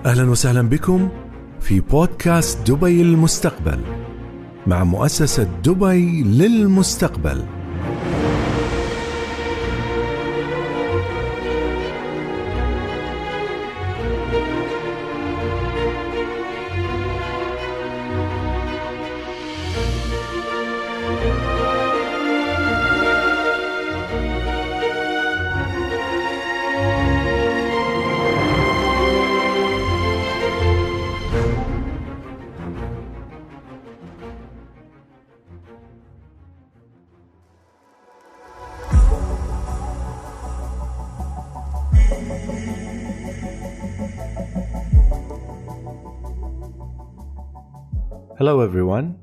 أهلا وسهلا بكم في بودكاست دبي المستقبل مع مؤسسة دبي للمستقبل. Hello everyone.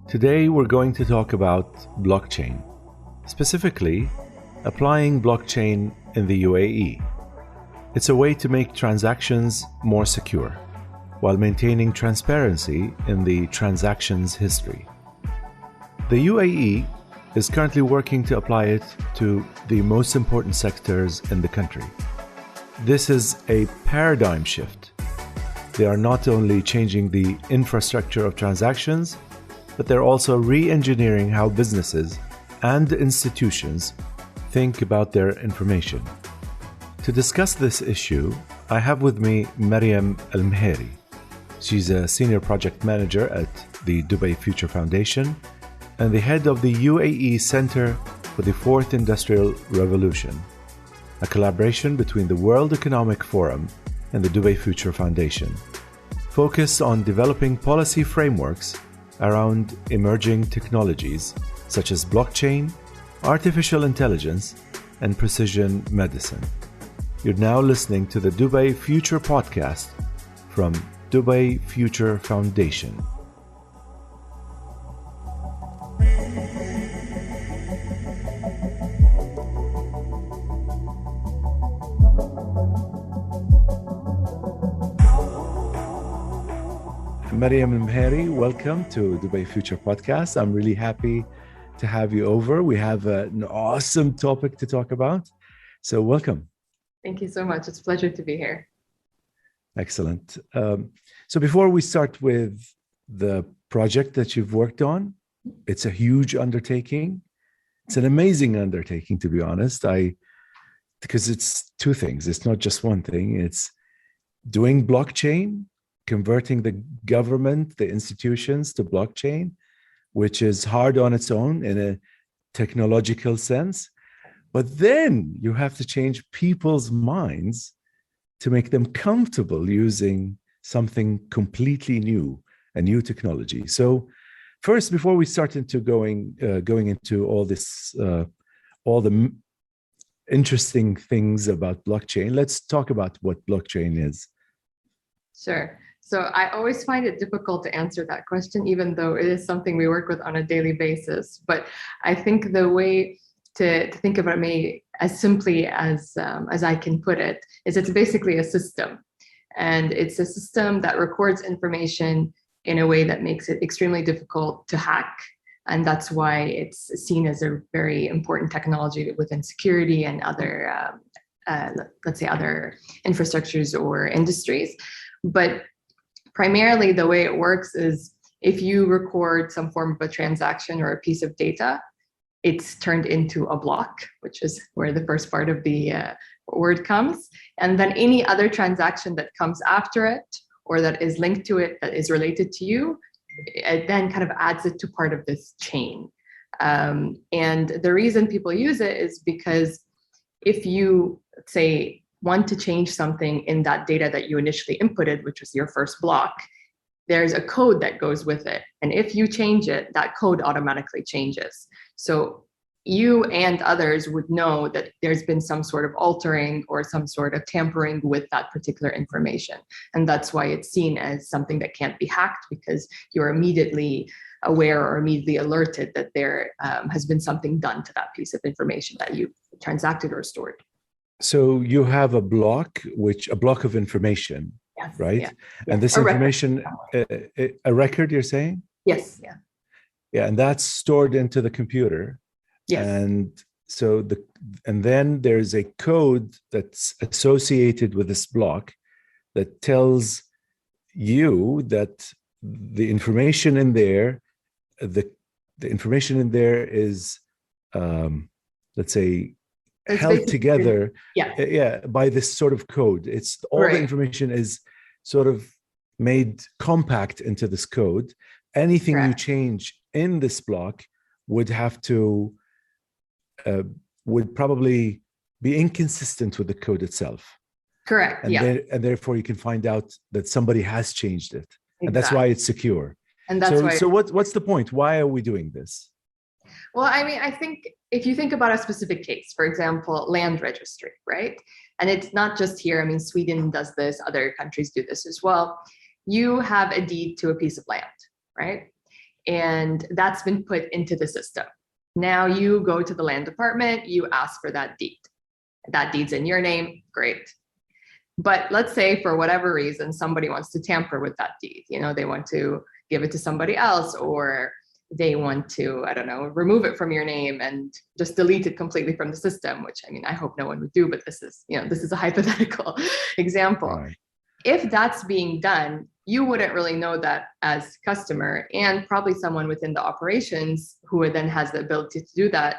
Today we're going to talk about blockchain, specifically applying blockchain in the UAE. It's a way to make transactions more secure while maintaining transparency in the transaction's history. The UAE is currently working to apply it to the most important sectors in the country. This is a paradigm shift. They are not only changing the infrastructure of transactions, but they're also re-engineering how businesses and institutions think about their information. To discuss this issue, I have with me Mariam Al-Meheri. She's a senior project manager at the Dubai Future Foundation and the head of the UAE Center for the Fourth Industrial Revolution, a collaboration between the World Economic Forum and the Dubai Future Foundation, focused on developing policy frameworks around emerging technologies such as blockchain, artificial intelligence, and precision medicine. You're now listening to the Dubai Future Podcast from Dubai Future Foundation. Mariam Al-Meheri, welcome to Dubai Future Podcast. I'm really happy to have you over. We have an awesome topic to talk about. So welcome. Thank you so much. It's a pleasure to be here. Excellent. So before we start with the project that you've worked on, it's a huge undertaking. It's an amazing undertaking, to be honest. Because it's two things. It's not just one thing. It's doing blockchain, converting the government, the institutions to blockchain, which is hard on its own in a technological sense. But then you have to change people's minds to make them comfortable using something completely new, a new technology. So first, before we start into going into all this, all the interesting things about blockchain, let's talk about what blockchain is. Sure. So I always find it difficult to answer that question, even though it is something we work with on a daily basis. But I think the way to think about it as simply as I can put it is it's basically a system. And it's a system that records information in a way that makes it extremely difficult to hack. And that's why it's seen as a very important technology within security and other, let's say, other infrastructures or industries. But primarily, the way it works is if you record some form of a transaction or a piece of data, it's turned into a block, which is where the first part of the word comes. And then any other transaction that comes after it or that is linked to it, that is related to you, it then kind of adds it to part of this chain. And the reason people use it is because if you, say, want to change something in that data that you initially inputted, which was your first block, there's a code that goes with it. And if you change it, that code automatically changes. So you and others would know that there's been some sort of altering or some sort of tampering with that particular information. And that's why it's seen as something that can't be hacked, because you're immediately aware or immediately alerted that there has been something done to that piece of information that you transacted or stored. So you have a block of information, yes, right? Yeah. And this information, a record, you're saying? Yes. Yeah. Yeah, and that's stored into the computer. Yes. And then there's a code that's associated with this block that tells you that the information in there, the information in there is, let's say, It's held together, yeah, by this sort of code. It's all the right, information is sort of made compact into this code. Anything you correct, change in this block would have to would probably be inconsistent with the code itself, correct, and yeah, then and therefore you can find out that somebody has changed it, and that's why exactly. it's secure. And that's So why. so what's the point? Why are we doing this? Well, I mean, I think if you think about a specific case, for example, land registry, right? And it's not just here. I mean, Sweden does this, other countries do this as well. You have a deed to a piece of land, right? And that's been put into the system. Now you go to the land department, you ask for that deed. That deed's in your name, great. But let's say for whatever reason, somebody wants to tamper with that deed. You know, they want to give it to somebody else, or they want to, I don't know, remove it from your name and just delete it completely from the system, which I mean, I hope no one would do, but this is, you know, this is a hypothetical example. Right. If that's being done, you wouldn't really know that as customer, and probably someone within the operations who then has the ability to do that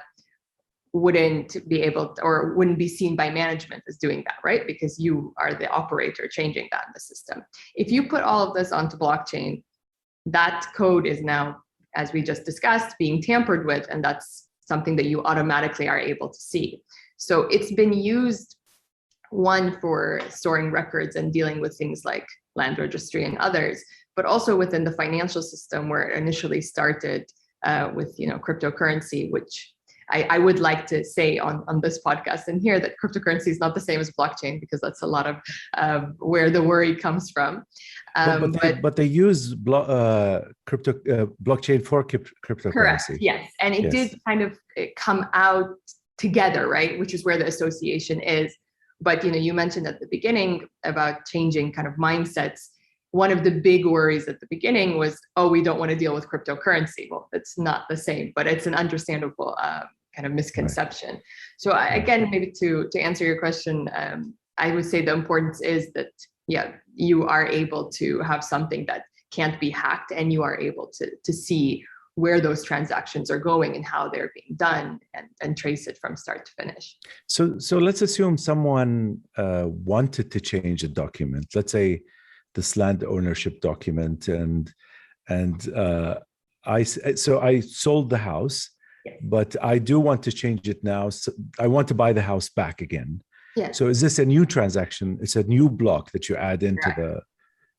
wouldn't be able to, or wouldn't be seen by management as doing that, right? Because you are the operator changing that in the system. If you put all of this onto blockchain, that code is now, as we just discussed, being tampered with, and that's something that you automatically are able to see. So it's been used, one, for storing records and dealing with things like land registry and others, but also within the financial system, where it initially started with, you know, cryptocurrency, which I would like to say on this podcast and here that cryptocurrency is not the same as blockchain, because that's a lot of where the worry comes from. But they use blockchain for cryptocurrency. Correct. Yes, and it Yes. did kind of come out together, right? Which is where the association is. But you know, you mentioned at the beginning about changing kind of mindsets. One of the big worries at the beginning was, oh, we don't want to deal with cryptocurrency. Well, it's not the same, but it's an understandable kind of misconception. Right. So again, maybe to answer your question, I would say the importance is that, yeah, you are able to have something that can't be hacked, and you are able to see where those transactions are going and how they're being done, and trace it from start to finish. So let's assume someone wanted to change a document. Let's say this land ownership document, and I sold the house, yes, but I do want to change it now. So I want to buy the house back again. Yeah. So is this a new transaction? It's a new block that you add into Correct. the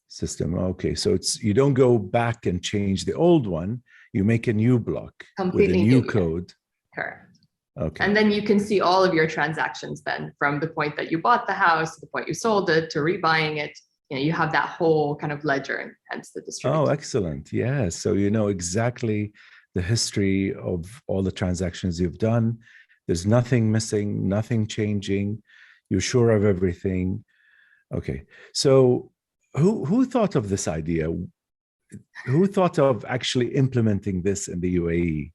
system. Okay, so it's, you don't go back and change the old one. You make a new block completely with a new code. Correct. Okay. And then you can see all of your transactions then, from the point that you bought the house to the point you sold it to rebuying it. You know, you have that whole kind of ledger, and hence the distribution. Oh, excellent. Yeah. So you know exactly the history of all the transactions you've done. There's nothing missing, nothing changing. You're sure of everything. Okay. So who thought of this idea? Who thought of actually implementing this in the UAE?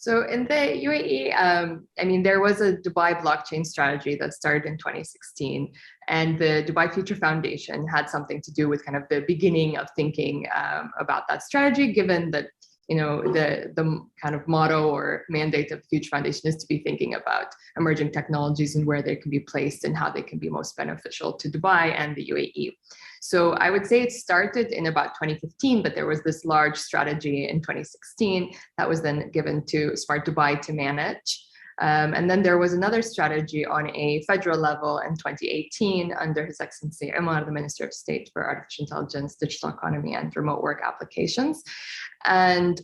So in the UAE, I mean, there was a Dubai blockchain strategy that started in 2016, and the Dubai Future Foundation had something to do with kind of the beginning of thinking about that strategy, given that, you know, the kind of motto or mandate of the Future Foundation is to be thinking about emerging technologies and where they can be placed and how they can be most beneficial to Dubai and the UAE. So I would say it started in about 2015, but there was this large strategy in 2016 that was then given to Smart Dubai to manage. And then there was another strategy on a federal level in 2018 under His Excellency Umar, the Minister of State for Artificial Intelligence, Digital Economy, and Remote Work Applications. And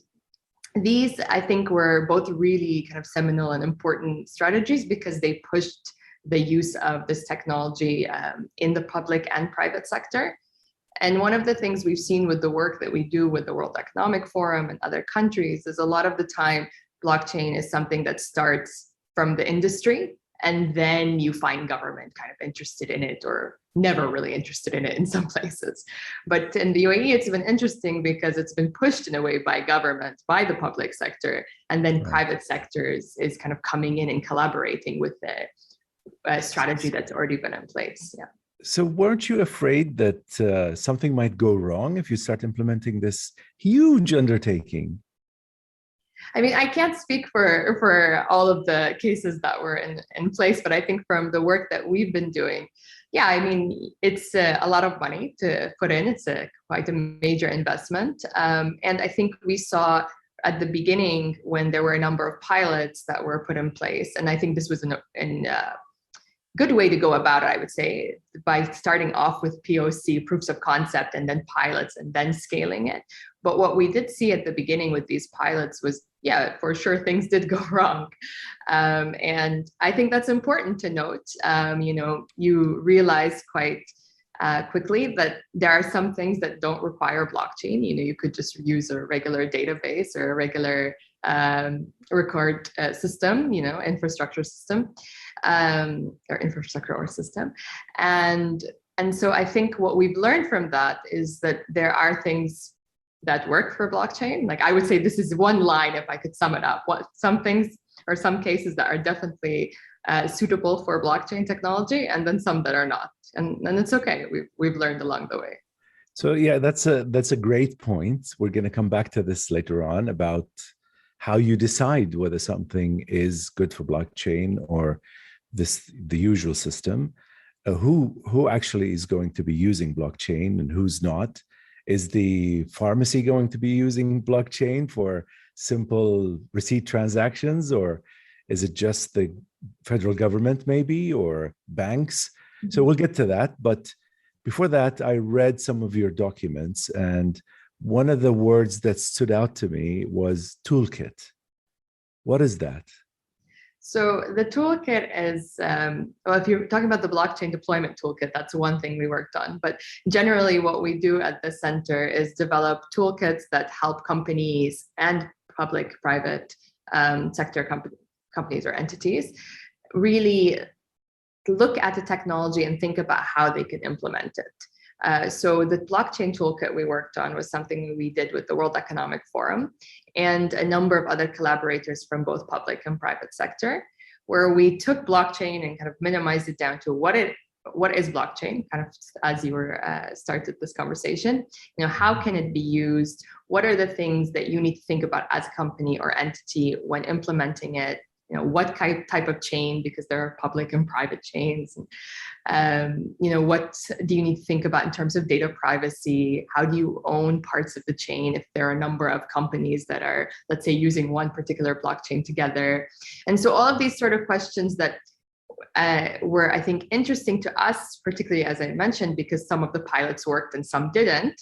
these, I think, were both really kind of seminal and important strategies because they pushed the use of this technology in the public and private sector. And one of the things we've seen with the work that we do with the World Economic Forum and other countries is a lot of the time, blockchain is something that starts from the industry, and then you find government kind of interested in it or never really interested in it in some places. But in the UAE, it's been interesting because it's been pushed in a way by government, by the public sector, and then private sectors is kind of coming in and collaborating with the strategy that's already been in place. Yeah. So weren't you afraid that something might go wrong if you start implementing this huge undertaking? I mean, I can't speak for all of the cases that were in place, but I think from the work that we've been doing, yeah, I mean, it's a lot of money to put in. It's quite a major investment, and I think we saw at the beginning when there were a number of pilots that were put in place, and I think this was in good way to go about it, I would say, by starting off with POC, proofs of concept, and then pilots, and then scaling it. But what we did see at the beginning with these pilots was, yeah, for sure, things did go wrong. And I think that's important to note. You realize quite quickly that there are some things that don't require blockchain. You could just use a regular database or a regular record system, infrastructure system, or infrastructure or system. And so I think what we've learned from that is that there are things that work for blockchain. Like I would say this is one line if I could sum it up. What some things or some cases that are definitely suitable for blockchain technology, and then some that are not. And it's okay. We've learned along the way. So yeah, that's a great point. We're going to come back to this later on about how you decide whether something is good for blockchain or the usual system. Who actually is going to be using blockchain and who's not? Is the pharmacy going to be using blockchain for simple receipt transactions, or is it just the federal government maybe, or banks? Mm-hmm. So we'll get to that. But before that, I read some of your documents, and one of the words that stood out to me was toolkit. What is that? So the toolkit is, well, if you're talking about the blockchain deployment toolkit, that's one thing we worked on. But generally what we do at the center is develop toolkits that help companies and public, private sector companies or entities really look at the technology and think about how they can implement it. So the blockchain toolkit we worked on was something we did with the World Economic Forum and a number of other collaborators from both public and private sector, where we took blockchain and kind of minimized it down to what is blockchain, kind of as you were started this conversation. How can it be used? What are the things that you need to think about as a company or entity when implementing it? What type of chain, because there are public and private chains. What do you need to think about in terms of data privacy? How do you own parts of the chain if there are a number of companies that are, let's say, using one particular blockchain together? And so all of these sort of questions that were, I think, interesting to us, particularly as I mentioned, because some of the pilots worked and some didn't,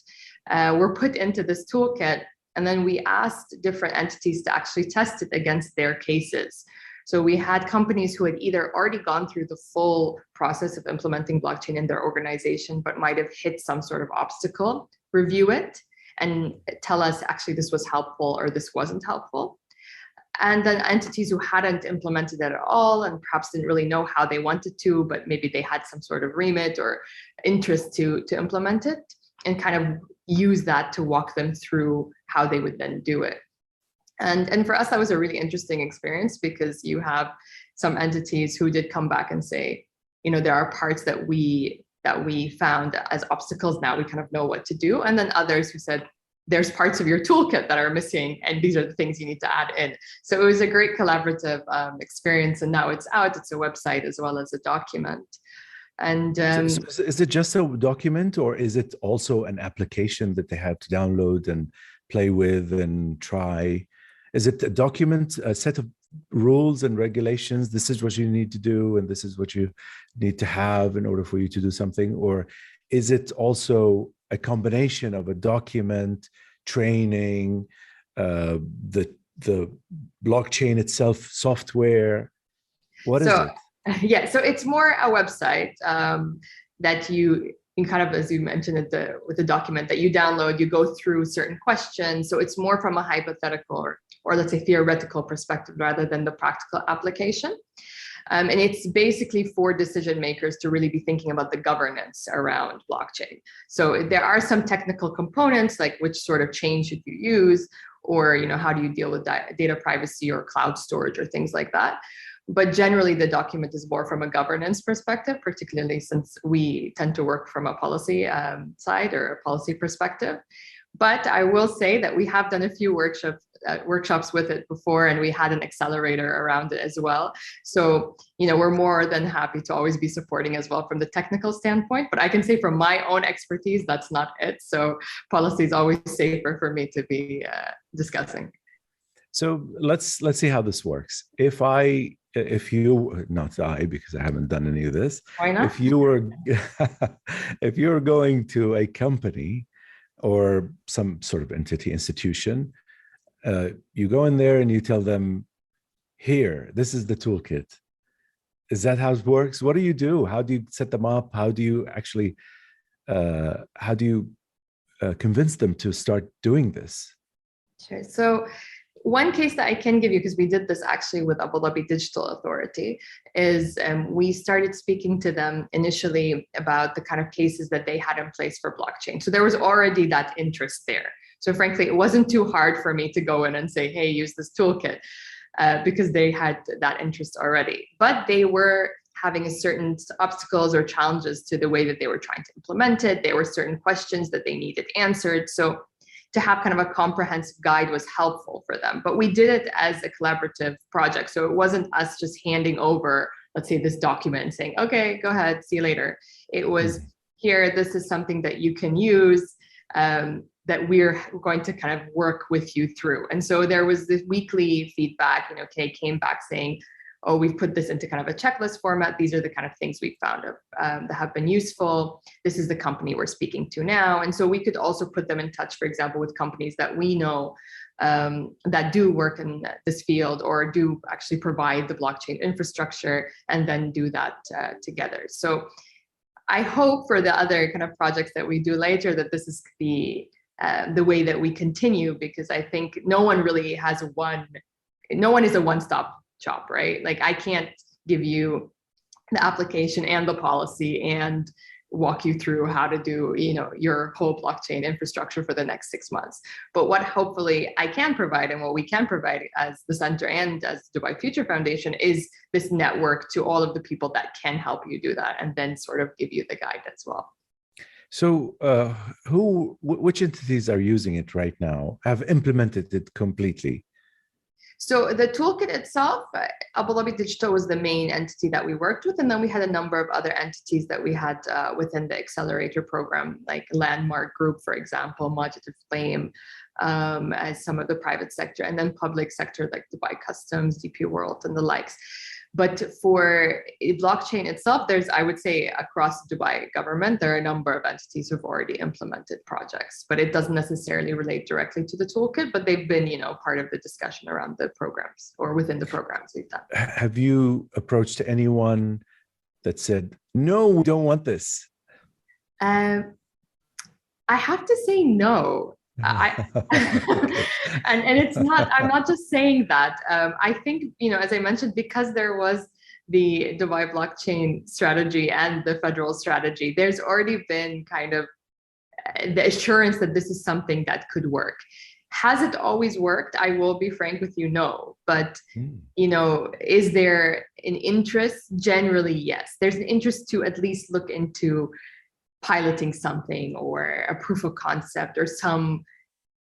were put into this toolkit. And then we asked different entities to actually test it against their cases. So we had companies who had either already gone through the full process of implementing blockchain in their organization, but might have hit some sort of obstacle, review it, and tell us actually this was helpful or this wasn't helpful. And then entities who hadn't implemented it at all and perhaps didn't really know how they wanted to, but maybe they had some sort of remit or interest to implement it, and kind of use that to walk them through how they would then do it. And for us, that was a really interesting experience, because you have some entities who did come back and say, there are parts that we found as obstacles. Now we kind of know what to do. And then others who said, there's parts of your toolkit that are missing, and these are the things you need to add in. So it was a great collaborative experience. And now it's out. It's a website as well as a document. And so is it just a document, or is it also an application that they have to download and play with and try? Is it a document, a set of rules and regulations? This is what you need to do, and this is what you need to have in order for you to do something? Or is it also a combination of a document, training, the blockchain itself, software? What is it? Yeah, so it's more a website that you kind of, as you mentioned with the document that you download, you go through certain questions. So it's more from a hypothetical or let's say theoretical perspective rather than the practical application. And it's basically for decision makers to really be thinking about the governance around blockchain. So there are some technical components, like which sort of chain should you use, or how do you deal with data privacy or cloud storage or things like that. But generally, the document is more from a governance perspective, particularly since we tend to work from a policy side or a policy perspective. But I will say that we have done a few workshops with it before, and we had an accelerator around it as well. So, we're more than happy to always be supporting as well from the technical standpoint. But I can say from my own expertise, that's not it. So policy is always safer for me to be discussing. So let's see how this works. If you, not I, because I haven't done any of this. Why not? If you were, if you're going to a company or some sort of entity, institution, you go in there and you tell them, here, this is the toolkit. Is that how it works? What do you do? How do you set them up? How do you actually, convince them to start doing this? Sure. So one case that I can give you, because we did this actually with Abu Dhabi Digital Authority, is we started speaking to them initially about the kind of cases that they had in place for blockchain. So there was already that interest there. So frankly, it wasn't too hard for me to go in and say, hey, use this toolkit, because they had that interest already. But they were having certain obstacles or challenges to the way that they were trying to implement it. There were certain questions that they needed answered. So to have kind of a comprehensive guide was helpful for them. But we did it as a collaborative project. So it wasn't us just handing over, let's say, this document and saying, okay, go ahead, see you later. It was, here, this is something that you can use, that we're going to kind of work with you through. And so there was this weekly feedback, Kay came back saying, oh, we've put this into kind of a checklist format. These are the kind of things we found that have been useful. This is the company we're speaking to now. And so we could also put them in touch, for example, with companies that we know that do work in this field or do actually provide the blockchain infrastructure, and then do that together. So I hope for the other kind of projects that we do later that this is the way that we continue, because I think no one is a one-stop shop, right? Like I can't give you the application and the policy and walk you through how to do, your whole blockchain infrastructure for the next 6 months. But what hopefully I can provide, and what we can provide as the center and as Dubai Future Foundation, is this network to all of the people that can help you do that, and then sort of give you the guide as well. So which entities are using it right now, have implemented it completely? So the toolkit itself, Abu Dhabi Digital was the main entity that we worked with. And then we had a number of other entities that we had within the accelerator program, like Landmark Group, for example, Majid Flame, as some of the private sector, and then public sector like Dubai Customs, DP World, and the likes. But for blockchain itself, I would say across the Dubai government, there are a number of entities who've already implemented projects, but it doesn't necessarily relate directly to the toolkit, but they've been, part of the discussion around the programs or within the programs we've done. Have you approached anyone that said, no, we don't want this? I have to say no. And it's not, I'm not just saying that. I think, as I mentioned, because there was the Dubai blockchain strategy and the federal strategy, there's already been kind of the assurance that this is something that could work. Has it always worked? I will be frank with you, no. But, is there an interest? Generally, yes. There's an interest to at least look into piloting something or a proof of concept or some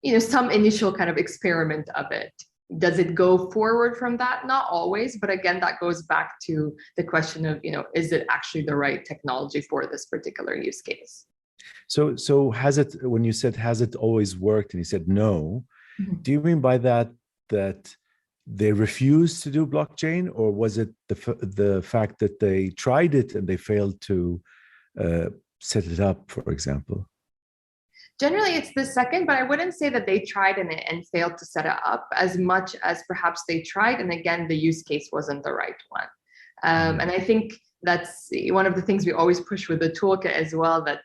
initial kind of experiment of it. Does it go forward from that? Not always, but again, that goes back to the question of, is it actually the right technology for this particular use case? So when you said, has it always worked? And you said no, do you mean by that they refused to do blockchain, or was it the fact that they tried it and they failed to set it up, for example? Generally, it's the second, but I wouldn't say that they tried and failed to set it up as much as perhaps they tried. And again, the use case wasn't the right one. And I think that's one of the things we always push with the toolkit as well, that,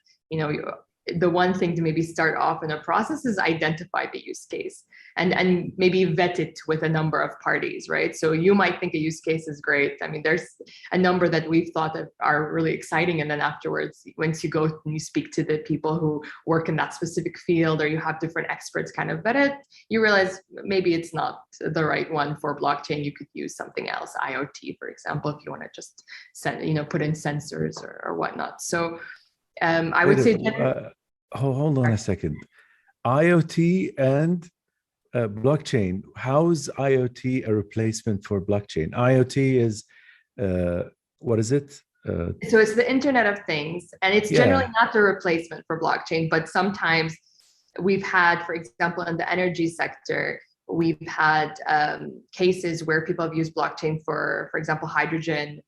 the one thing to maybe start off in a process is identify the use case and maybe vet it with a number of parties, right? So you might think a use case is great. I mean, there's a number that we've thought that are really exciting. And then afterwards, once you go and you speak to the people who work in that specific field, or you have different experts kind of vet it, you realize maybe it's not the right one for blockchain. You could use something else, IoT, for example, if you want to just put in sensors or whatnot. So I would say hold on a second. IoT and blockchain. How's IoT a replacement for blockchain? IoT is what is it? So it's the Internet of Things, and it's generally not the replacement for blockchain, but sometimes we've had, for example, in the energy sector, we've had cases where people have used blockchain for example, hydrogen,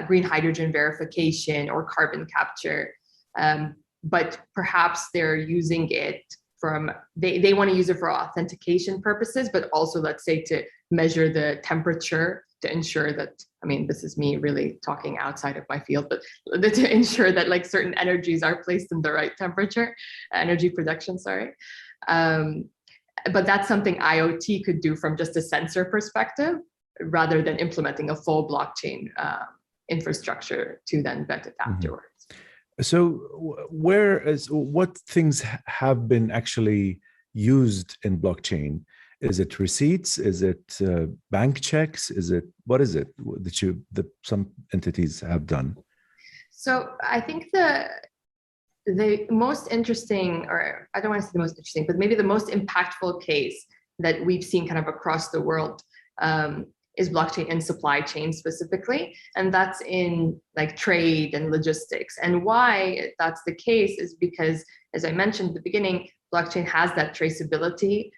green hydrogen verification or carbon capture. But perhaps they're using it they want to use it for authentication purposes, but also, let's say, to measure the temperature to ensure that, I mean, this is me really talking outside of my field, but to ensure that like certain energies are placed in the right temperature, energy production, sorry. But that's something IoT could do from just a sensor perspective, rather than implementing a full blockchain infrastructure to then vet it afterwards. So what things have been actually used in blockchain? Is it receipts? Is it bank checks? What is it that some entities have done? So I think the most interesting, or I don't want to say the most interesting, but maybe the most impactful case that we've seen kind of across the world is blockchain in supply chain specifically. And that's in like trade and logistics. And why that's the case is because, as I mentioned at the beginning, blockchain has that traceability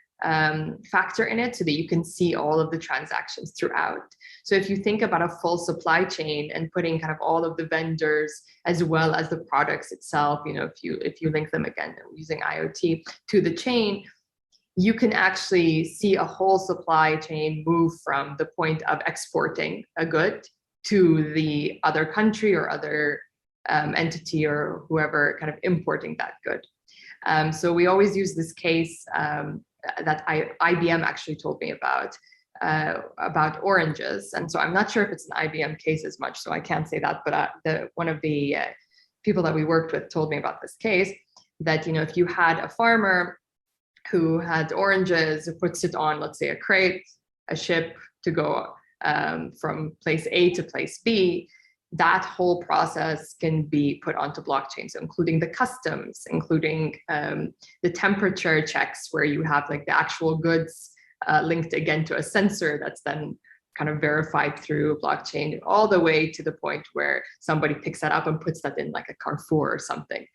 factor in it so that you can see all of the transactions throughout. So if you think about a full supply chain and putting kind of all of the vendors as well as the products itself, if you link them again using IoT to the chain, you can actually see a whole supply chain move from the point of exporting a good to the other country or other entity or whoever kind of importing that good. So we always use this case that IBM actually told me about oranges. And so I'm not sure if it's an IBM case as much, so I can't say that, but one of the people that we worked with told me about this case, that if you had a farmer who had oranges, who puts it on, let's say, a crate, a ship to go from place A to place B, that whole process can be put onto blockchain. So including the customs, including the temperature checks where you have like the actual goods linked again to a sensor that's then kind of verified through blockchain, all the way to the point where somebody picks that up and puts that in like a Carrefour or something.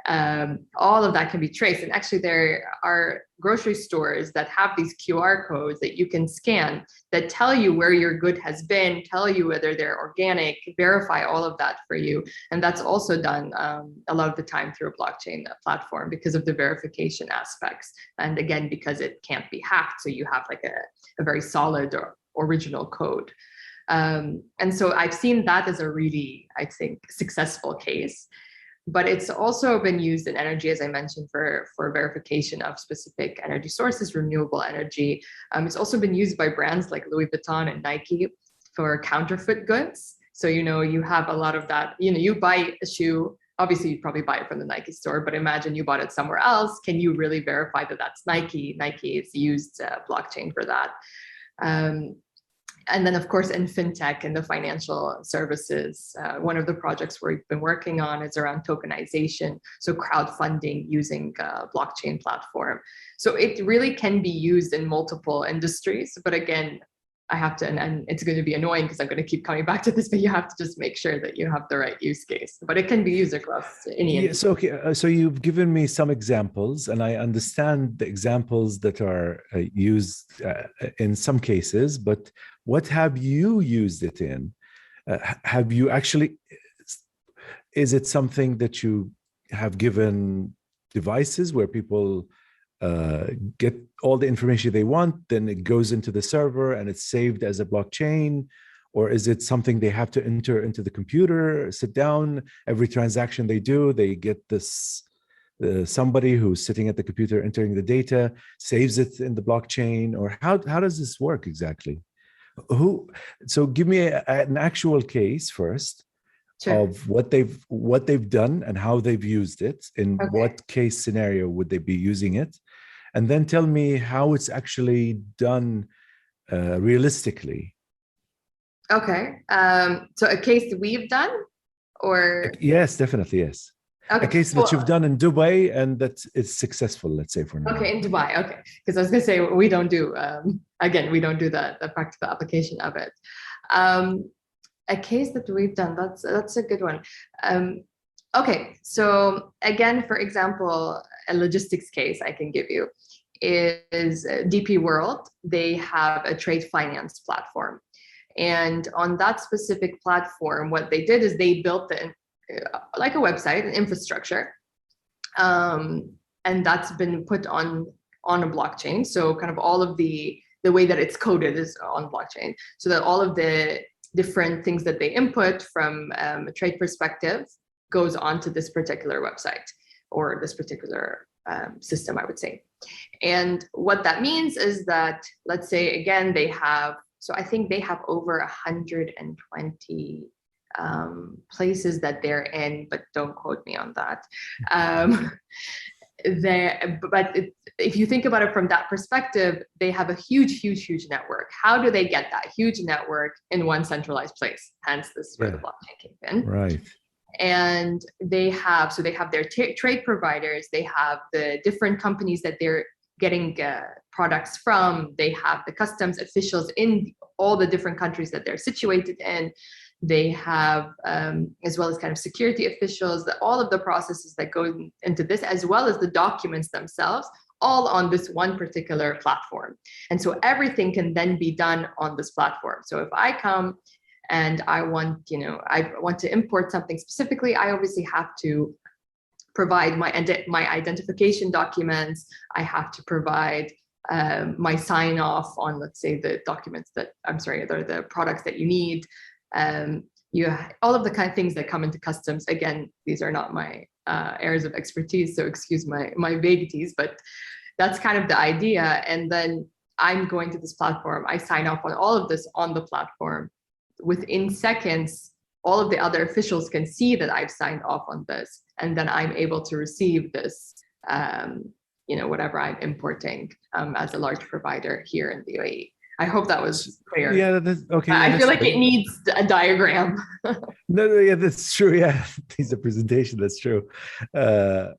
All of that can be traced. And actually there are grocery stores that have these QR codes that you can scan that tell you where your good has been, tell you whether they're organic, verify all of that for you. And that's also done a lot of the time through a blockchain platform because of the verification aspects. And again, because it can't be hacked. So you have like a very solid or original code. And so I've seen that as a really, I think, successful case. But it's also been used in energy, as I mentioned, for verification of specific energy sources, renewable energy. It's also been used by brands like Louis Vuitton and Nike for counterfeit goods. So, you have a lot of that, you buy a shoe, obviously you probably buy it from the Nike store, but imagine you bought it somewhere else. Can you really verify that that's Nike? Nike has used blockchain for that. And then, of course, in fintech and the financial services, one of the projects we've been working on is around tokenization, so crowdfunding using a blockchain platform. So it really can be used in multiple industries. But again, I have to, and it's going to be annoying because I'm going to keep coming back to this, but you have to just make sure that you have the right use case. But it can be used across any industry. Okay. So you've given me some examples, and I understand the examples that are used in some cases, but what have you used it in? Have you actually, is it something that you have given devices where people get all the information they want, then it goes into the server and it's saved as a blockchain? Or is it something they have to enter into the computer, sit down, every transaction they do, they get this somebody who's sitting at the computer entering the data saves it in the blockchain, or how does this work exactly? So give me an actual case first Sure. of what they've done and how they've used it. In Okay. what case scenario would they be using it? And then tell me how it's actually done realistically. Okay. So a case that we've done, or Yes, definitely, yes. okay. A case that you've done in Dubai and that is successful, let's say, for now. Okay, in Dubai. Okay, because I was gonna say we don't do again, we don't do the practical application of it. A case that we've done, that's a good one. Okay, so again, for example, a logistics case I can give you is DP World. They have a trade finance platform. And on that specific platform, what they did is they built like a website, an infrastructure, and that's been put on a blockchain. So kind of all of the way that it's coded is on blockchain, so that all of the different things that they input from a trade perspective goes onto this particular website or this particular system, I would say. And what that means is that, let's say, again, they have, so I think they have over 120 places that they're in, but don't quote me on that. If you think about it from that perspective, they have a huge network. How do they get that huge network in one centralized place? Hence, this is where the blockchain came in. Right. And they have their trade providers. They have the different companies that they're getting products from. They have the customs officials in all the different countries that they're situated in. They have, as well as kind of security officials, all of the processes that go into this, as well as the documents themselves, all on this one particular platform. And so everything can then be done on this platform. So if I come and I want to import something specifically, I obviously have to provide my identification documents. I have to provide my sign off on, let's say, the documents that, the products that you need. All of the kind of things that come into customs. Again, these are not my areas of expertise, so excuse my vagaries, but that's kind of the idea. And then I'm going to this platform, I sign off on all of this on the platform. Within seconds, all of the other officials can see that I've signed off on this, and then I'm able to receive this, whatever I'm importing as a large provider here in the UAE. I hope that was clear. Yeah, that's okay. I feel like it needs a diagram. No, yeah, that's true. Yeah, it needs a presentation. That's true. There's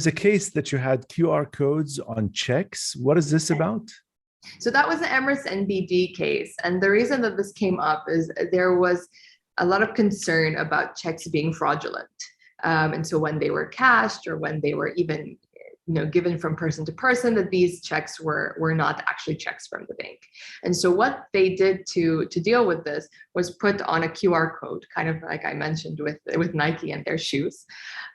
a case that you had QR codes on checks. What is this about? So that was the Emirates NBD case. And the reason that this came up is there was a lot of concern about checks being fraudulent. And so when they were cashed or when they were even given from person to person, that these checks were not actually checks from the bank. And so what they did to deal with this was put on a QR code, kind of like I mentioned with Nike and their shoes,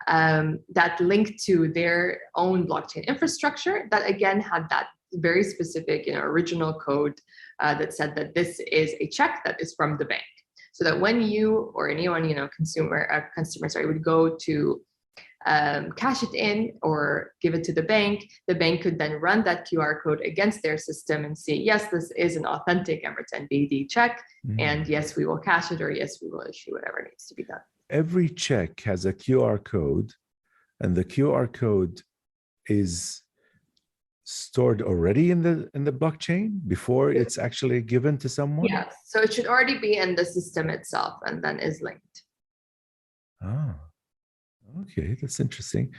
that linked to their own blockchain infrastructure that again had that very specific original code that said that this is a check that is from the bank. So that when you or anyone, customer, would go to cash it in or give it to the bank could then run that QR code against their system and say, yes, this is an authentic Emirates NBD check, and yes, we will cash it, or yes, we will issue whatever needs to be done. Every check has a QR code, and the QR code is stored already in the blockchain before it's actually given to someone? Yes, so it should already be in the system itself and then is linked. Ah. Okay, that's interesting.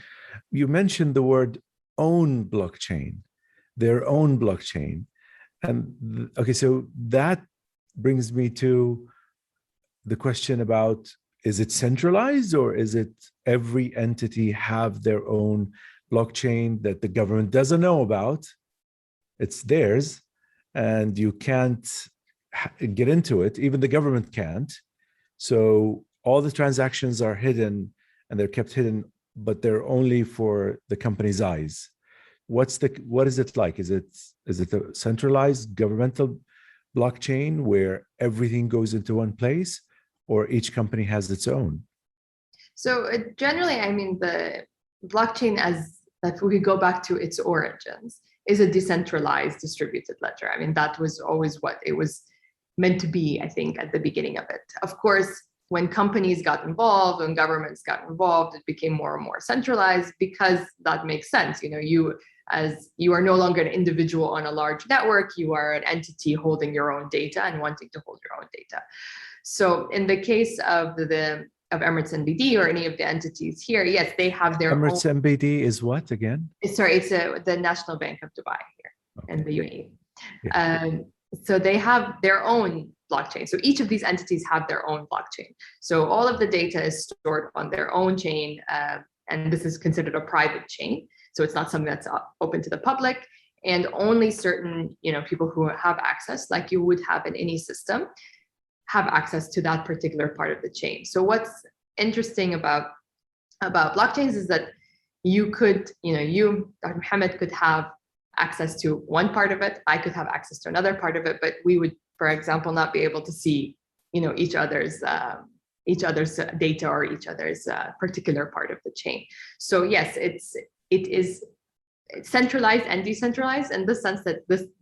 You mentioned the word own blockchain, their own blockchain. And okay, so that brings me to the question about, is it centralized or is it every entity have their own blockchain that the government doesn't know about? It's theirs and you can't get into it. Even the government can't. So all the transactions are hidden and they're kept hidden, but they're only for the company's eyes. What is it like? Is it a centralized governmental blockchain where everything goes into one place, or each company has its own? So generally, I mean, the blockchain, as that we go back to its origins, is a decentralized distributed ledger. I mean, that was always what it was meant to be, I think, at the beginning of it. Of course, when companies got involved, when governments got involved, it became more and more centralized because that makes sense. You know, you are no longer an individual on a large network, you are an entity holding your own data and wanting to hold your own data. So in the case of Emirates NBD or any of the entities here, yes, they have their Emirates own. NBD is what again? Sorry, it's the National Bank of Dubai here in the UAE. Yeah. So they have their own blockchain. So each of these entities have their own blockchain. So all of the data is stored on their own chain, and this is considered a private chain. So it's not something that's open to the public, and only certain, people who have access, like you would have in any system, have access to that particular part of the chain. So what's interesting about blockchains is that you could, you, Dr. Mohammed, could have access to one part of it. I could have access to another part of it, but we would, for example, not be able to see, each other's data or each other's particular part of the chain. So yes, it is centralized and decentralized in the sense that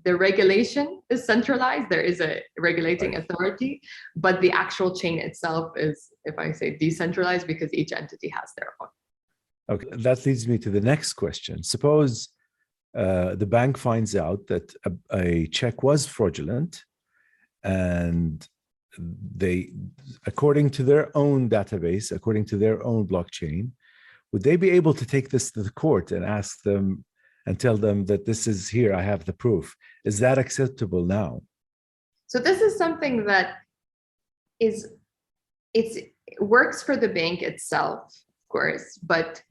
the regulation is centralized. There is a regulating authority, but the actual chain itself is, if I say, decentralized because each entity has their own. Okay, that leads me to the next question. Suppose the bank finds out that a check was fraudulent, and they, according to their own database, according to their own blockchain, would they be able to take this to the court and ask them and tell them that this is here, I have the proof? Is that acceptable now? So this is something that it works for the bank itself, of course, but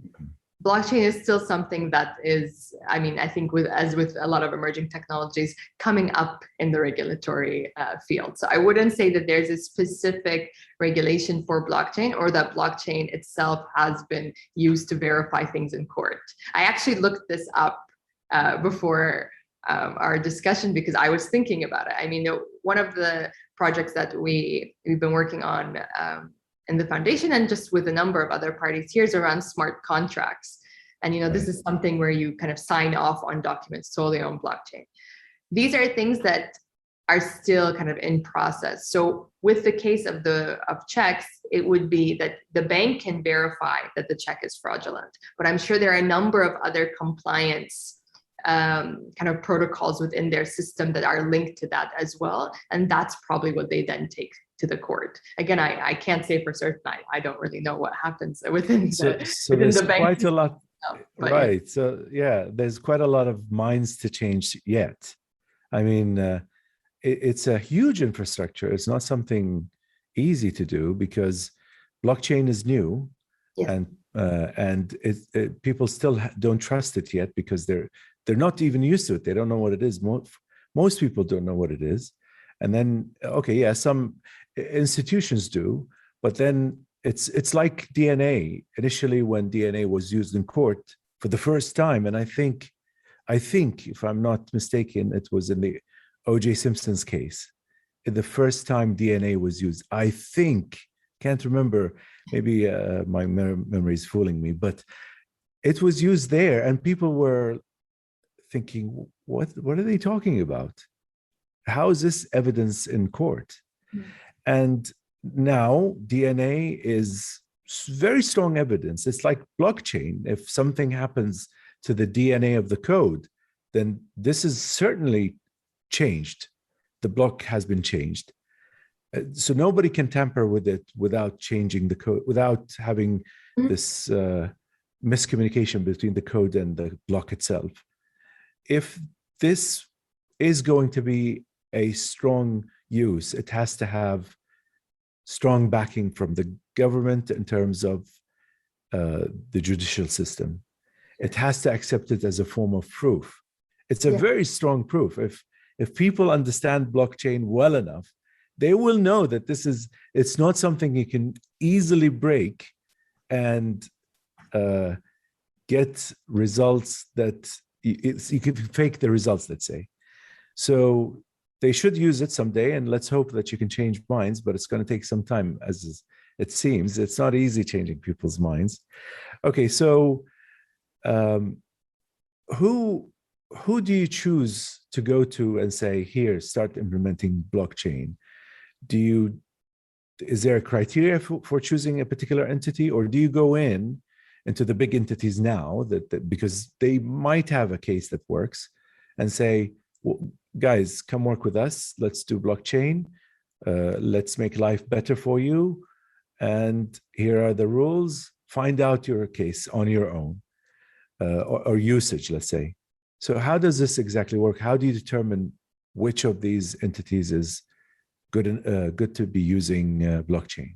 blockchain is still something that is, I think as with a lot of emerging technologies, coming up in the regulatory field. So I wouldn't say that there's a specific regulation for blockchain or that blockchain itself has been used to verify things in court. I actually looked this up before our discussion because I was thinking about it. One of the projects that we've been working on in the foundation and just with a number of other parties here is around smart contracts. And, this is something where you kind of sign off on documents solely on blockchain. These are things that are still kind of in process. So with the case of checks, it would be that the bank can verify that the check is fraudulent. But I'm sure there are a number of other compliance kind of protocols within their system that are linked to that as well. And that's probably what they then take to the court. Again, I can't say for certain. I don't really know what happens within the bank. Quite a lot, right? Yeah. So yeah, there's quite a lot of minds to change yet. It's a huge infrastructure. It's not something easy to do because blockchain is new, and people still don't trust it yet because they're not even used to it. They don't know what it is. Most people don't know what it is. And then, some institutions do, but then it's like DNA. Initially, when DNA was used in court for the first time, and I think, if I'm not mistaken, it was in the O.J. Simpson's case. The first time DNA was used, I think, can't remember, maybe my memory is fooling me, but it was used there, and people were thinking, what are they talking about? How is this evidence in court? Mm-hmm. And now DNA is very strong evidence. It's like blockchain. If something happens to the DNA of the code, then this is certainly changed. The block has been changed. So nobody can tamper with it without changing the code, without having this miscommunication between the code and the block itself. If this is going to be a strong use, it has to have strong backing from the government in terms of the judicial system. It has to accept it as a form of proof. It's a very strong proof. If people understand blockchain well enough, they will know that it's not something you can easily break and get results that you can fake the results, let's say. So they should use it someday, and let's hope that you can change minds, but it's going to take some time, It seems it's not easy changing people's minds. Okay, so um, who do you choose to go to and say, here, start implementing blockchain? Is there a criteria for choosing a particular entity, or do you go into the big entities now that because they might have a case that works, and say, well, guys, come work with us, let's do blockchain, let's make life better for you, and here are the rules, find out your case on your own, or usage, let's say. So how does this exactly work? How do you determine which of these entities is good to be using blockchain?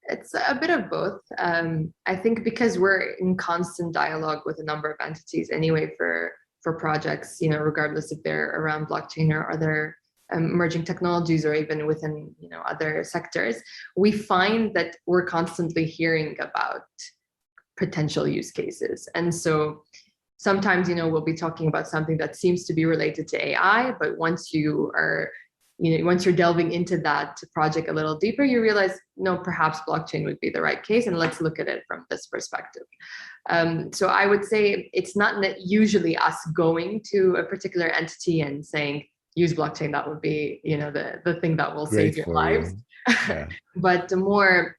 It's a bit of both. I think because we're in constant dialogue with a number of entities anyway for projects, regardless if they're around blockchain or other emerging technologies, or even within other sectors, we find that we're constantly hearing about potential use cases. And so sometimes we'll be talking about something that seems to be related to AI, but once you're delving into that project a little deeper, you realize, no, perhaps blockchain would be the right case, and let's look at it from this perspective. So I would say it's not usually us going to a particular entity and saying, use blockchain, that would be the thing that will Great save your for lives. you. Yeah. But the more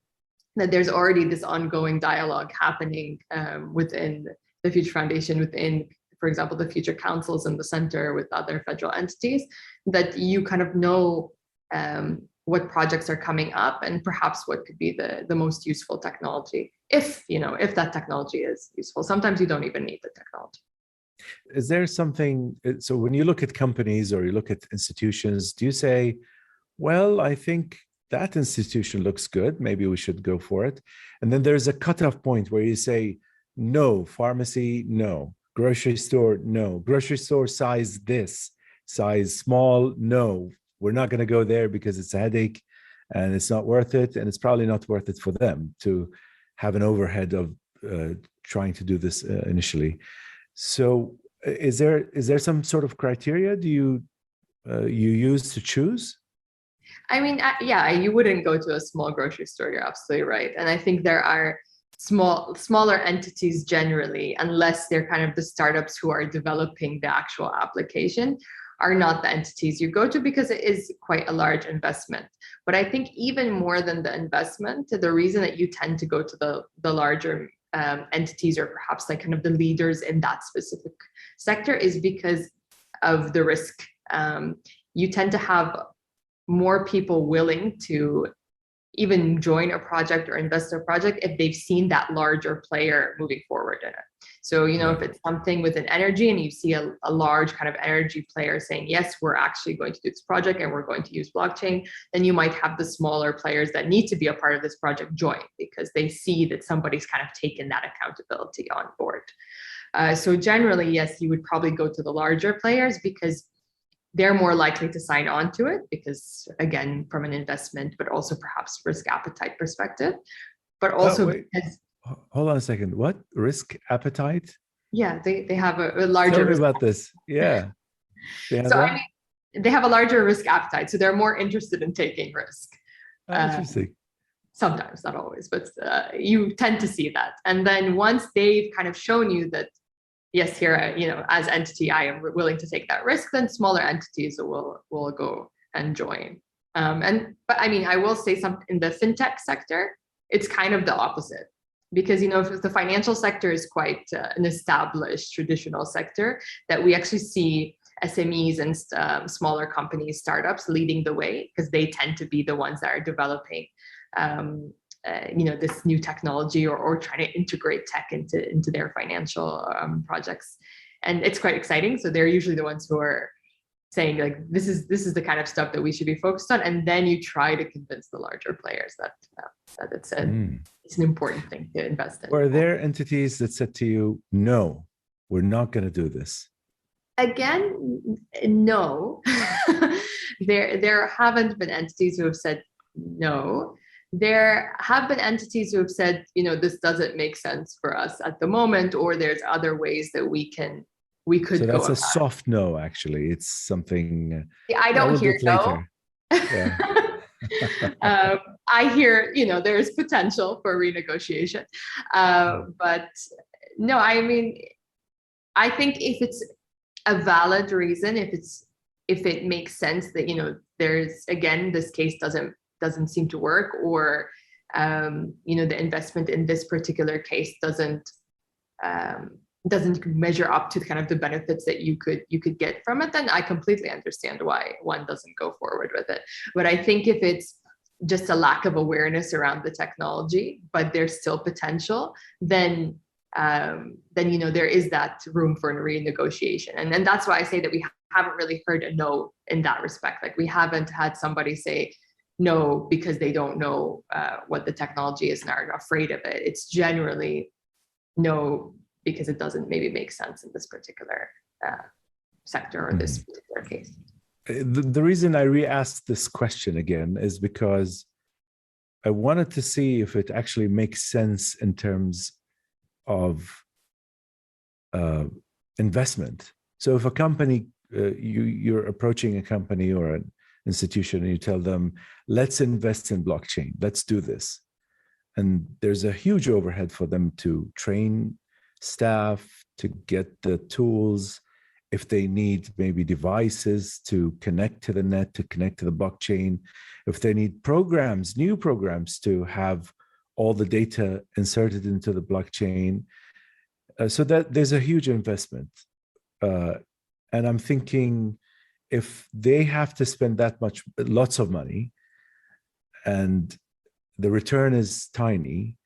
that there's already this ongoing dialogue happening within the Future Foundation, within, for example, the future councils in the center with other federal entities, that you kind of know what projects are coming up and perhaps what could be the most useful technology, if that technology is useful. Sometimes you don't even need the technology. Is there something, so when you look at companies or you look at institutions, do you say, well, I think that institution looks good, maybe we should go for it? And then there's a cutoff point where you say, no, pharmacy, no. Grocery store, no. Grocery store size this, size small, no. We're not going to go there because it's a headache and it's not worth it. And it's probably not worth it for them to have an overhead of trying to do this initially. So is there some sort of criteria you use to choose? I mean, yeah, you wouldn't go to a small grocery store. You're absolutely right. And I think there are smaller entities generally, unless they're kind of the startups who are developing the actual application, are not the entities you go to, because it is quite a large investment. But I think even more than the investment, the reason that you tend to go to the larger entities, or perhaps like kind of the leaders in that specific sector, is because of the risk. You tend to have more people willing to even join a project or invest in a project if they've seen that larger player moving forward in it. So, if it's something within energy and you see a large kind of energy player saying, yes, we're actually going to do this project and we're going to use blockchain, then you might have the smaller players that need to be a part of this project join, because they see that somebody's kind of taken that accountability on board. So generally, yes, you would probably go to the larger players because they're more likely to sign on to it, because again, from an investment, but also perhaps risk appetite perspective, but also because, hold on a second. What? Risk appetite? Yeah, they have a larger. Tell me about this. Yeah. I mean, they have a larger risk appetite, so they're more interested in taking risk. Interesting. Sometimes, not always, but you tend to see that. And then once they've kind of shown you that, yes, here, as entity, I am willing to take that risk, then smaller entities will go and join. But I mean, I will say something in the fintech sector, it's kind of the opposite, because, if the financial sector is quite an established traditional sector, that we actually see SMEs and smaller companies, startups leading the way, because they tend to be the ones that are developing this new technology or trying to integrate tech into their financial projects. And it's quite exciting. So they're usually the ones who are saying, like, this is the kind of stuff that we should be focused on. And then you try to convince the larger players that it's an important thing to invest in. Were there entities that said to you, no, we're not going to do this? Again, no. There haven't been entities who have said no. There have been entities who have said, this doesn't make sense for us at the moment, or there's other ways that we could so go. That's a soft no, actually. It's something I don't hear no. Yeah. I hear, there's potential for renegotiation. But no, I mean, I think if it's a valid reason, if it makes sense that, there's, again, this case doesn't seem to work, or the investment in this particular case doesn't measure up to kind of the benefits that you could get from it, then I completely understand why one doesn't go forward with it. But I think if it's just a lack of awareness around the technology, but there's still potential, then there is that room for a renegotiation. And that's why I say that we haven't really heard a no in that respect. Like, we haven't had somebody say no because they don't know what the technology is and are afraid of it. It's generally no because it doesn't maybe make sense in this particular sector or this particular case. The reason I re-asked this question again is because I wanted to see if it actually makes sense in terms of investment. So if a company, you're approaching a company or an institution and you tell them, let's invest in blockchain, let's do this. And there's a huge overhead for them to train staff, to get the tools, if they need maybe devices to connect to the net, to connect to the blockchain, if they need programs, new programs to have all the data inserted into the blockchain. So that there's a huge investment. And I'm thinking, if they have to spend that much, lots of money, and the return is tiny,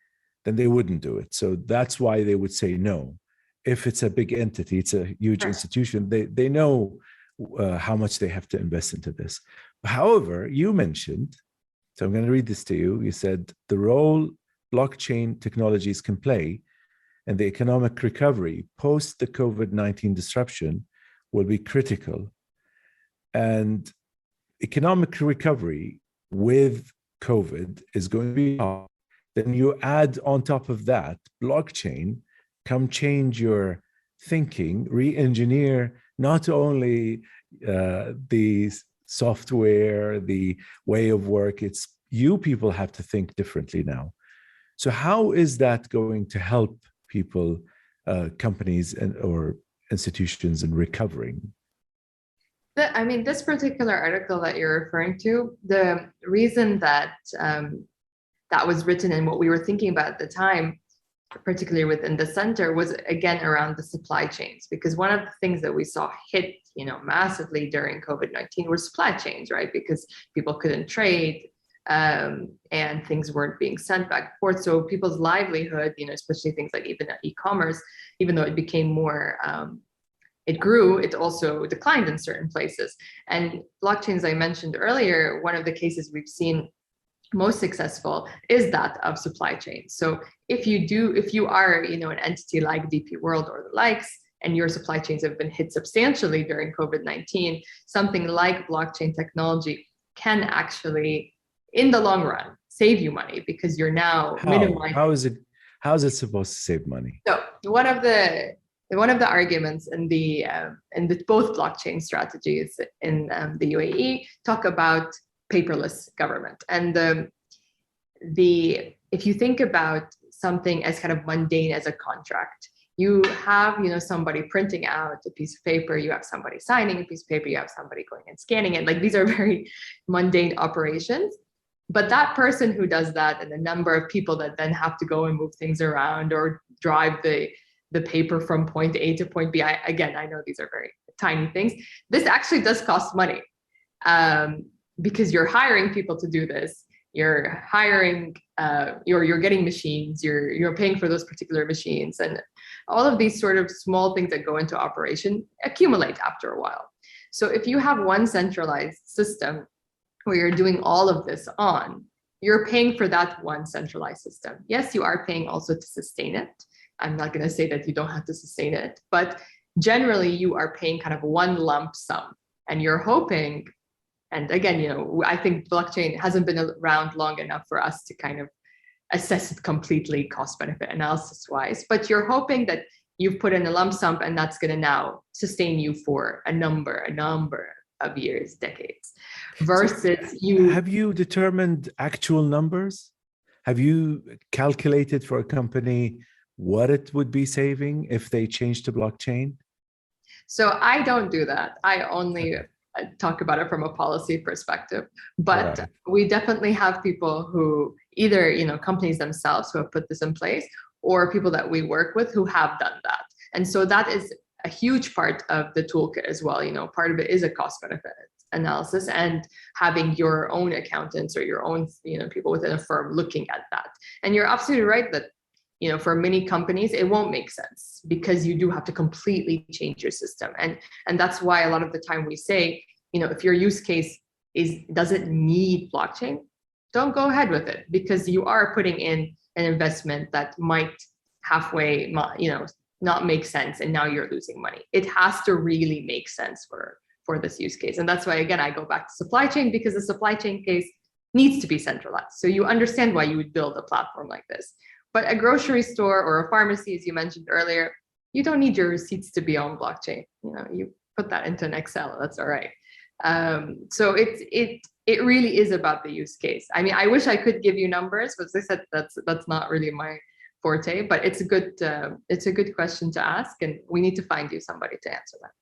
then they wouldn't do it. So that's why they would say no. If it's a big entity, it's a huge institution, they know how much they have to invest into this. However, you mentioned, so I'm going to read this to you. You said the role blockchain technologies can play in the economic recovery post the COVID-19 disruption will be critical. And economic recovery with COVID is going to be hard. Then you add on top of that blockchain, come change your thinking, re-engineer not only the software, the way of work, it's you people have to think differently now. So how is that going to help people, companies or institutions in recovering? I mean, this particular article that you're referring to, the reason that that was written and what we were thinking about at the time, particularly within the center, was again around the supply chains, because one of the things that we saw hit, massively during COVID-19 were supply chains, right? Because people couldn't trade and things weren't being sent back and forth. So people's livelihood, especially things like even e-commerce, even though it became more, it grew, it also declined in certain places. And blockchains, I mentioned earlier, one of the cases we've seen most successful is that of supply chains. So if you are, an entity like DP World or the likes, and your supply chains have been hit substantially during COVID-19, something like blockchain technology can actually, in the long run, save you money, because you're now minimizing. How is it supposed to save money? So one of the arguments in the both blockchain strategies in the UAE talk about paperless government. And if you think about something as kind of mundane as a contract, you have somebody printing out a piece of paper, you have somebody signing a piece of paper, you have somebody going and scanning it. Like, these are very mundane operations. But that person who does that, and the number of people that then have to go and move things around or drive the paper from point A to point B, I know these are very tiny things. This actually does cost money. Because you're hiring people to do this, you're hiring, you're getting machines, you're paying for those particular machines, and all of these sort of small things that go into operation accumulate after a while. So if you have one centralized system where you're doing all of this on, you're paying for that one centralized system. Yes, you are paying also to sustain it. I'm not going to say that you don't have to sustain it, but generally you are paying kind of one lump sum, and you're hoping. And again, I think blockchain hasn't been around long enough for us to kind of assess it completely cost-benefit analysis-wise. But you're hoping that you've put in a lump sum, and that's going to now sustain you for a number of years, decades. versus Have you determined actual numbers? Have you calculated for a company what it would be saving if they change to blockchain? So I don't do that. I only talk about it from a policy perspective. But Right. we definitely have people who either, companies themselves who have put this in place, or people that we work with who have done that. And so that is a huge part of the toolkit as well. Part of it is a cost benefit analysis and having your own accountants or your own, people within a firm looking at that. And you're absolutely right that for many companies, it won't make sense because you do have to completely change your system. And that's why a lot of the time we say, if your use case doesn't need blockchain, don't go ahead with it, because you are putting in an investment that might halfway, not make sense. And now you're losing money. It has to really make sense for this use case. And that's why, again, I go back to supply chain, because the supply chain case needs to be centralized. So you understand why you would build a platform like this. But a grocery store or a pharmacy, as you mentioned earlier, you don't need your receipts to be on blockchain. You put that into an Excel, that's all right. So it really is about the use case. I mean, I wish I could give you numbers, but as I said, that's not really my forte. But it's a good question to ask, and we need to find you somebody to answer that.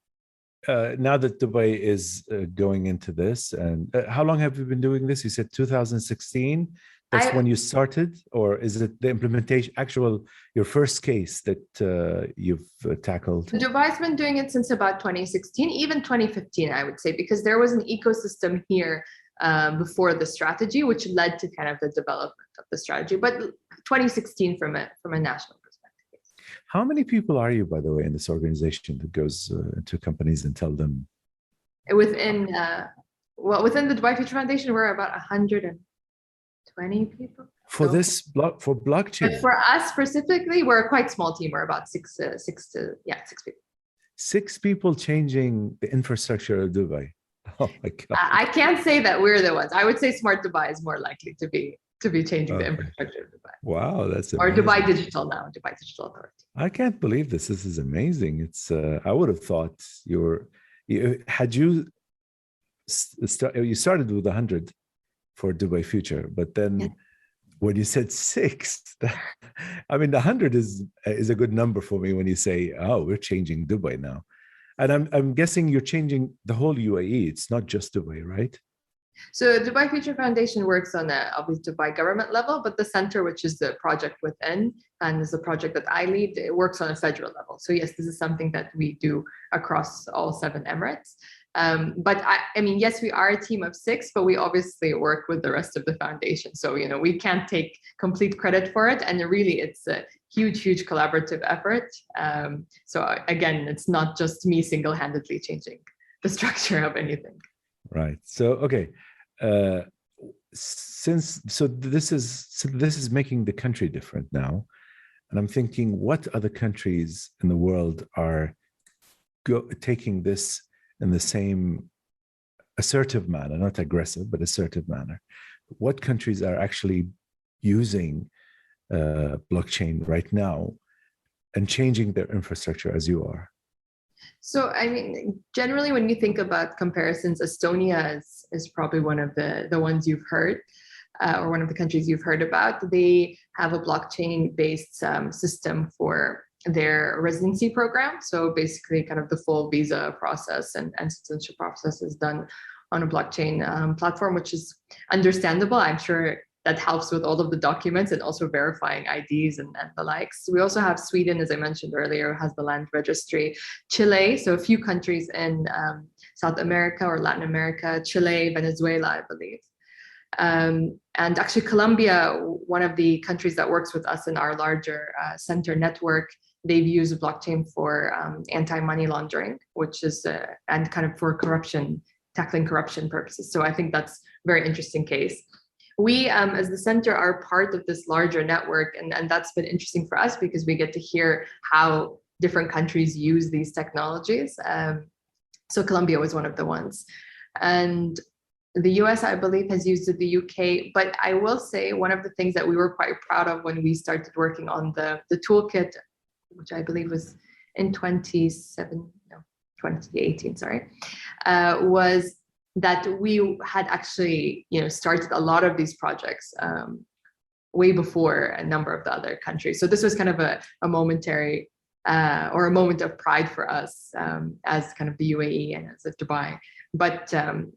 Now that Dubai is going into this, and how long have you been doing this? You said 2016. That's when you started, or is it the implementation, your first case that you've tackled? Dubai's been doing it since about 2016, even 2015, I would say, because there was an ecosystem here before the strategy, which led to kind of the development of the strategy. But 2016 from a national perspective. How many people are you, by the way, in this organization that goes into companies and tell them? Within the Dubai Future Foundation, we're about 120 people. For blockchain. But for us specifically, we're a quite small team. We're about six people. 6 people changing the infrastructure of Dubai. Oh my God. I can't say that we're the ones. I would say Smart Dubai is more likely to be changing the infrastructure of Dubai. Wow, that's amazing. Or Dubai Digital now, Dubai Digital Authority. I can't believe this. This is amazing. It's I would have thought you started with 100 for Dubai Future, but then when you said 6, I mean, 100 is a good number for me when you say, oh, we're changing Dubai now. And I'm guessing you're changing the whole UAE. It's not just Dubai, right? So Dubai Future Foundation works on obviously Dubai government level, but the center, which is the project within, and is the project that I lead, it works on a federal level. So yes, this is something that we do across all 7 Emirates. But I mean, yes, we are a team of 6, but we obviously work with the rest of the foundation. So, we can't take complete credit for it. And really, it's a huge collaborative effort. So again, it's not just me single-handedly changing the structure of anything. Right. So, okay. This is making the country different now. And I'm thinking, what other countries in the world are taking this in the same assertive manner, not aggressive, but assertive manner? What countries are actually using blockchain right now and changing their infrastructure as you are? So, I mean, generally, when you think about comparisons, Estonia is probably one of the ones you've heard, or one of the countries you've heard about. They have a blockchain-based system for their residency program. So basically kind of the full visa process and citizenship process is done on a blockchain platform, which is understandable. I'm sure that helps with all of the documents and also verifying IDs and the likes. We also have Sweden, as I mentioned earlier, has the land registry. Chile, so a few countries in South America or Latin America, Chile, Venezuela, I believe. And actually Colombia, one of the countries that works with us in our larger center network, they've used blockchain for anti-money laundering, which is, and kind of for tackling corruption purposes. So I think that's a very interesting case. We, as the center, are part of this larger network, and that's been interesting for us because we get to hear how different countries use these technologies. So Colombia was one of the ones. And the US, I believe, has used it, the UK, but I will say one of the things that we were quite proud of when we started working on the toolkit, which I believe was in 2018, was that we had actually, started a lot of these projects way before a number of the other countries. So this was kind of a momentary or a moment of pride for us as kind of the UAE and as Dubai. But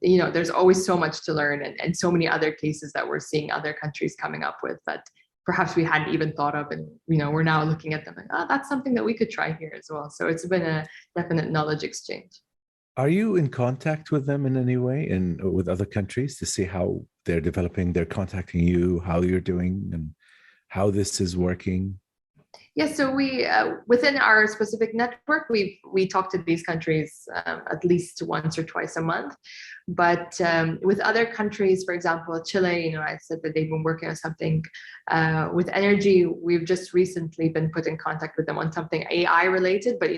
there's always so much to learn, and so many other cases that we're seeing other countries coming up with that perhaps we hadn't even thought of, and we're now looking at them like, oh, that's something that we could try here as well. So it's been a definite knowledge exchange. Are you in contact with them in any way, and with other countries, to see how they're developing? They're contacting you, how you're doing, and how this is working? Yes, so we within our specific network, we talk to these countries at least once or twice a month. But with other countries, for example, Chile, I said that they've been working on something with energy. We've just recently been put in contact with them on something AI related. But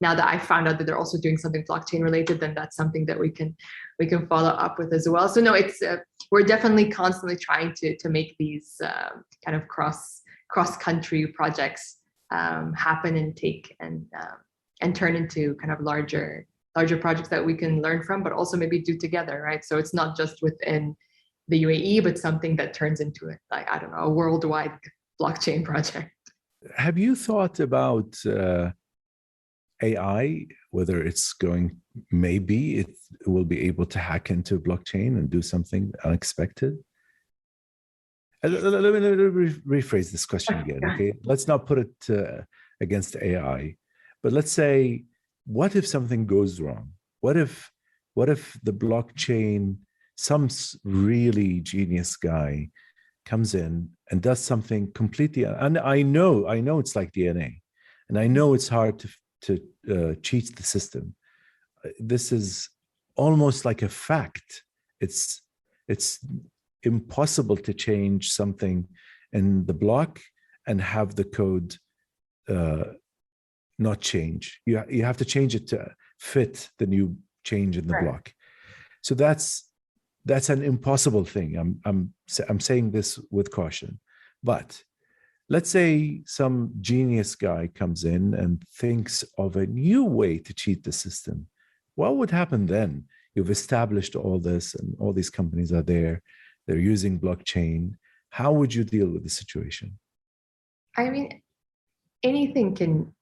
now that I found out that they're also doing something blockchain related, then that's something that we can follow up with as well. So no, it's we're definitely constantly trying to make these kind of cross-country projects happen and take and turn into kind of larger projects that we can learn from, but also maybe do together, right? So it's not just within the UAE, but something that turns into a worldwide blockchain project. Have you thought about AI, whether maybe it will be able to hack into blockchain and do something unexpected? Let me rephrase this question again, okay? Let's not put it against AI, but let's say, what if something goes wrong? What if the blockchain, some really genius guy comes in and does something completely, and I know it's like DNA, and I know it's hard to cheat the system. This is almost like a fact. It's impossible to change something in the block and have the code not change. You have to change it to fit the new change in the block. So that's an impossible thing. I'm saying this with caution. But let's say some genius guy comes in and thinks of a new way to cheat the system. What would happen then? You've established all this, and all these companies are there. They're using blockchain. How would you deal with the situation? I mean, anything can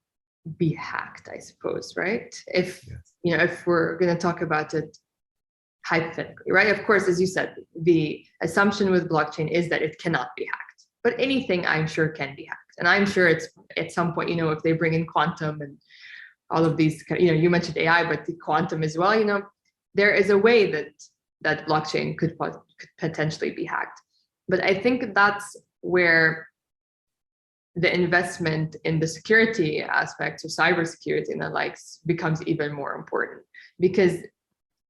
be hacked, I suppose, right? If we're going to talk about it hypothetically, right? Of course, as you said, the assumption with blockchain is that it cannot be hacked, but anything I'm sure can be hacked. And I'm sure it's at some point, if they bring in quantum and all of these, you mentioned AI, but the quantum as well, there is a way that blockchain could potentially be hacked. But I think that's where the investment in the security aspects of cybersecurity and the likes becomes even more important, because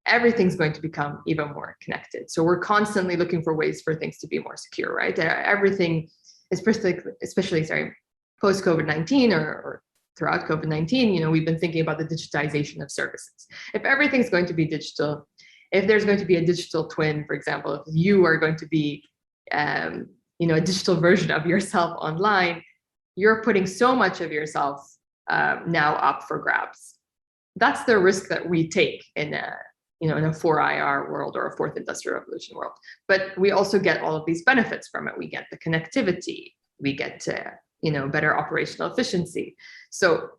everything's going to become even more connected. So we're constantly looking for ways for things to be more secure, right? Everything, especially post COVID-19 or throughout COVID-19, we've been thinking about the digitization of services. If everything's going to be digital, if there's going to be a digital twin, for example, if you are going to be, a digital version of yourself online, you're putting so much of yourself now up for grabs. That's the risk that we take in a 4IR world or a fourth industrial revolution world. But we also get all of these benefits from it. We get the connectivity, we get better operational efficiency. So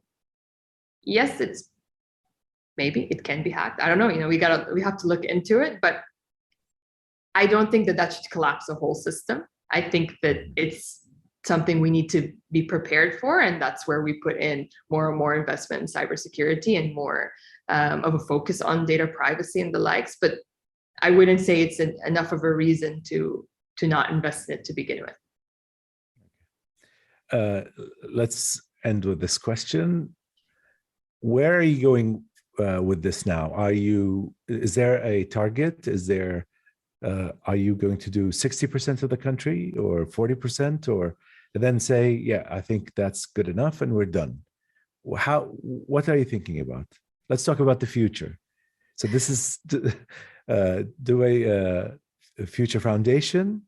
yes, maybe it can be hacked. I don't know. We have to look into it, but I don't think that should collapse the whole system. I think that it's something we need to be prepared for, and that's where we put in more and more investment in cybersecurity and more of a focus on data privacy and the likes. But I wouldn't say it's enough of a reason to not invest in it to begin with. Let's end with this question. Where are you going with this now? Is there a target? Are you going to do 60% of the country or 40%, or then say, yeah, I think that's good enough and we're done? What are you thinking about? Let's talk about the future. So this is do a future foundation,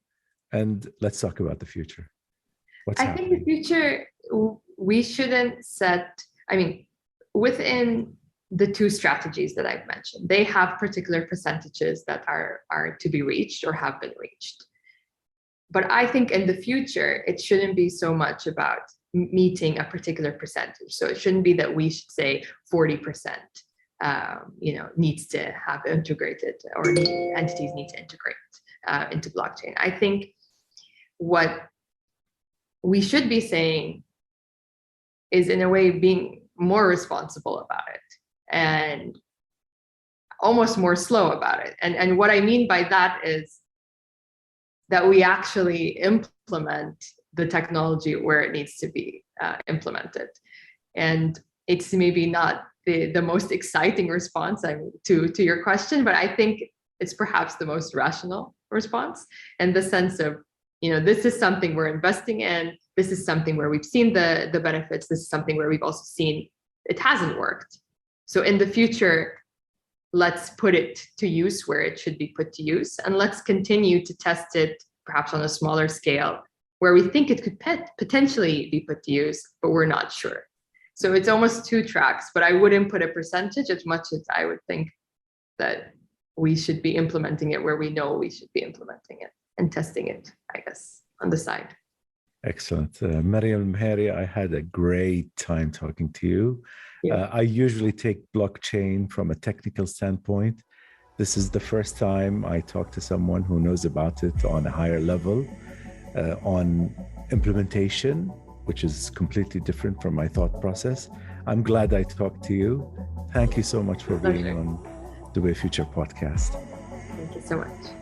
and let's talk about the future. What's happening? I think the future, we shouldn't set, within the two strategies that I've mentioned. They have particular percentages that are to be reached or have been reached. But I think in the future, it shouldn't be so much about meeting a particular percentage. So it shouldn't be that we should say 40%, needs to have integrated, or entities need to integrate into blockchain. I think what we should be saying is, in a way, being more responsible about it and almost more slow about it. And what I mean by that is that we actually implement the technology where it needs to be implemented. And it's maybe not the most exciting response to your question, but I think it's perhaps the most rational response, in the sense of, this is something we're investing in. This is something where we've seen the benefits. This is something where we've also seen it hasn't worked. So in the future, let's put it to use where it should be put to use, and let's continue to test it perhaps on a smaller scale where we think it could potentially be put to use, but we're not sure. So it's almost two tracks, but I wouldn't put a percentage as much as I would think that we should be implementing it where we know we should be implementing it, and testing it, I guess, on the side. Excellent. Mariam Mehari, I had a great time talking to you. Yeah. I usually take blockchain from a technical standpoint. This is the first time I talk to someone who knows about it on a higher level, on implementation, which is completely different from my thought process. I'm glad I talked to you. Thank you so much for being on the Way Future podcast. Thank you so much.